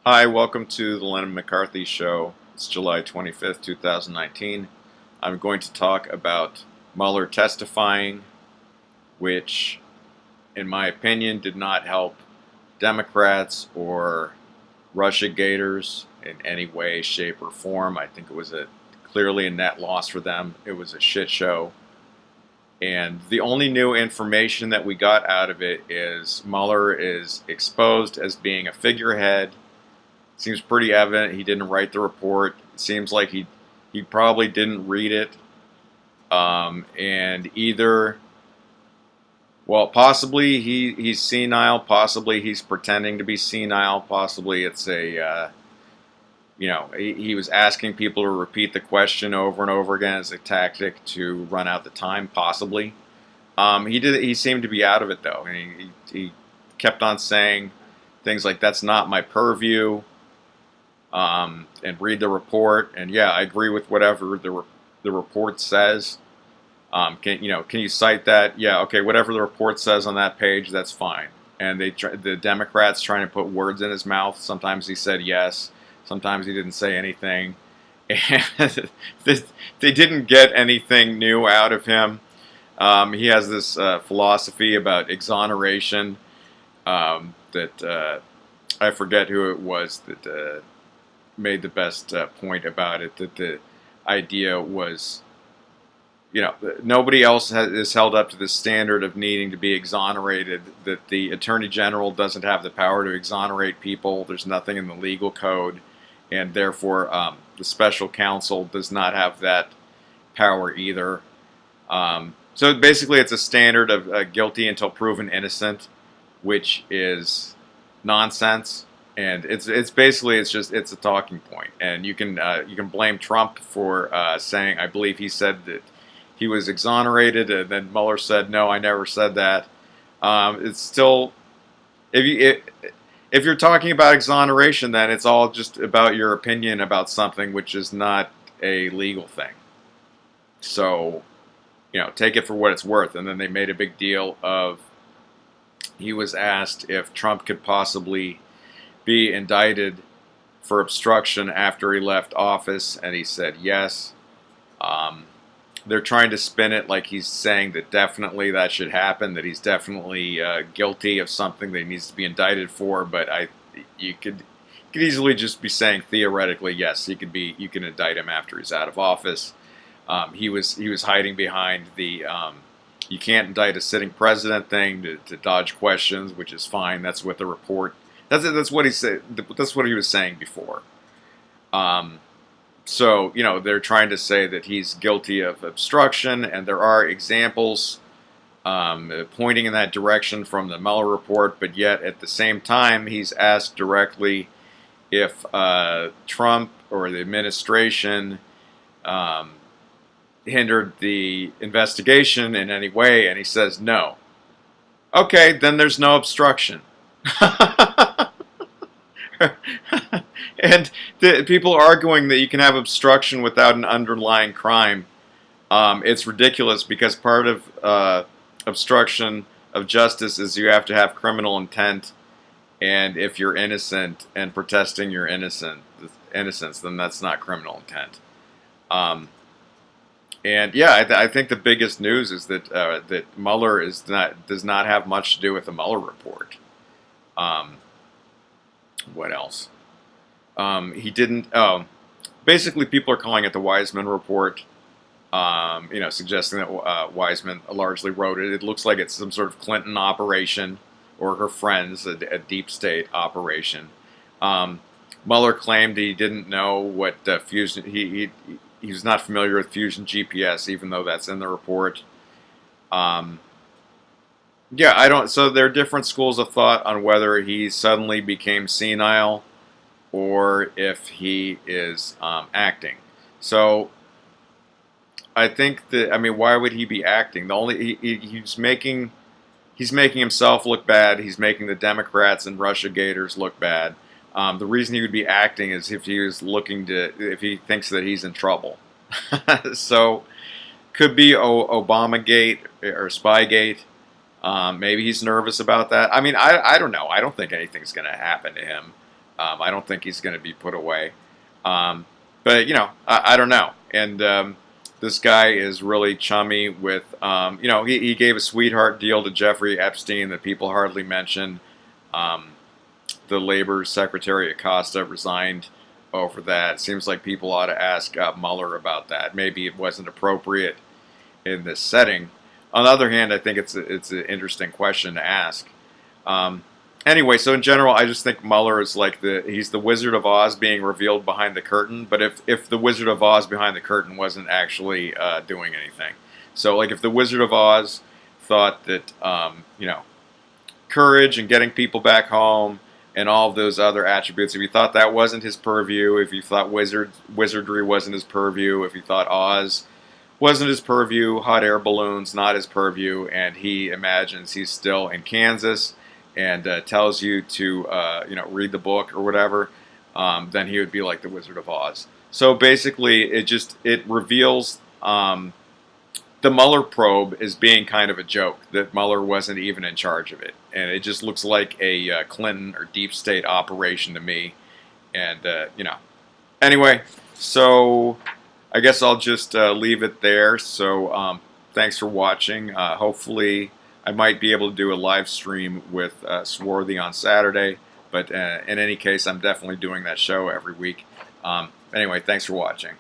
Hi, welcome to the Lennon McCarthy Show. It's July 25th, 2019. I'm going to talk about Mueller testifying, which, in my opinion, did not help Democrats or Russiagaters in any way, shape, or form. I think it was clearly a net loss for them. It was a shit show. And the only new information that we got out of it is Mueller is exposed as being a figurehead. Seems pretty evident he didn't write the report. It seems like he probably didn't read it. And either, well, possibly he's senile, possibly he's pretending to be senile, possibly it's he was asking people to repeat the question over and over again as a tactic to run out the time, possibly. He seemed to be out of it though, and he kept on saying things like "That's not my purview." And read the report. And yeah, I agree with whatever the report says. Can you cite that? Yeah, okay, whatever the report says on that page, that's fine. And the Democrats trying to put words in his mouth. Sometimes he said yes, sometimes he didn't say anything, and they didn't get anything new out of him. He has this philosophy about exoneration that I forget who it was that made the best point about it, that the idea was, nobody else is held up to the standard of needing to be exonerated, that the Attorney General doesn't have the power to exonerate people. There's nothing in the legal code, and therefore the special counsel does not have that power either. So basically it's a standard of guilty until proven innocent, which is nonsense. And it's basically it's a talking point, and you can blame Trump for saying, I believe he said that he was exonerated, and then Mueller said no, I never said that. It's still, if you're talking about exoneration, then it's all just about your opinion about something, which is not a legal thing. So take it for what it's worth. And then they made a big deal of, he was asked if Trump could possibly be indicted for obstruction after he left office, and he said yes. They're trying to spin it like he's saying that definitely that should happen, that he's definitely guilty of something that he needs to be indicted for. But you could easily just be saying theoretically, yes, you can indict him after he's out of office. He was hiding behind the you can't indict a sitting president thing to dodge questions, which is fine. That's what the report. That's what he said. That's what he was saying before. So they're trying to say that he's guilty of obstruction, and there are examples pointing in that direction from the Mueller report. But yet, at the same time, he's asked directly if Trump or the administration hindered the investigation in any way, and he says no. Okay, then there's no obstruction. And the people arguing that you can have obstruction without an underlying crime, it's ridiculous, because part of obstruction of justice is you have to have criminal intent, and if you're innocent and protesting your innocence, then that's not criminal intent. And yeah, I think the biggest news is that Mueller does not have much to do with the Mueller report. What else? He didn't. Basically, people are calling it the Wiseman report. Suggesting that Wiseman largely wrote it. It looks like it's some sort of Clinton operation, or her friends, a deep state operation. Mueller claimed he didn't know what fusion. He was not familiar with fusion GPS, even though that's in the report. Yeah, I don't. So there are different schools of thought on whether he suddenly became senile, or if he is acting. So I think that, I mean, why would he be acting? He's making himself look bad. He's making the Democrats and Russiagaters look bad. The reason he would be acting is if he thinks that he's in trouble. So could be Obamagate or Spygate. Maybe he's nervous about that. I mean, I don't know. I don't think anything's going to happen to him. I don't think he's going to be put away. But I don't know. And this guy is really chummy with, he gave a sweetheart deal to Jeffrey Epstein that people hardly mention. Um, the Labor Secretary Acosta resigned over that. It seems like people ought to ask Mueller about that. Maybe it wasn't appropriate in this setting. On the other hand, I think it's an interesting question to ask. Um, anyway, so in general, I just think Mueller is like he's the Wizard of Oz being revealed behind the curtain. But if the Wizard of Oz behind the curtain wasn't actually doing anything, so like if the Wizard of Oz thought that courage and getting people back home and all of those other attributes, if you thought that wasn't his purview, if you thought wizardry wasn't his purview, if you thought Oz wasn't his purview, hot air balloons not his purview, and he imagines he's still in Kansas and tells you to read the book or whatever, then he would be like the Wizard of Oz. So basically, it reveals the Mueller probe is being kind of a joke, that Mueller wasn't even in charge of it. And it just looks like a Clinton or deep state operation to me. And, Anyway, so I guess I'll just leave it there. So thanks for watching. Hopefully I might be able to do a live stream with Swarthy on Saturday. But in any case, I'm definitely doing that show every week. Anyway, thanks for watching.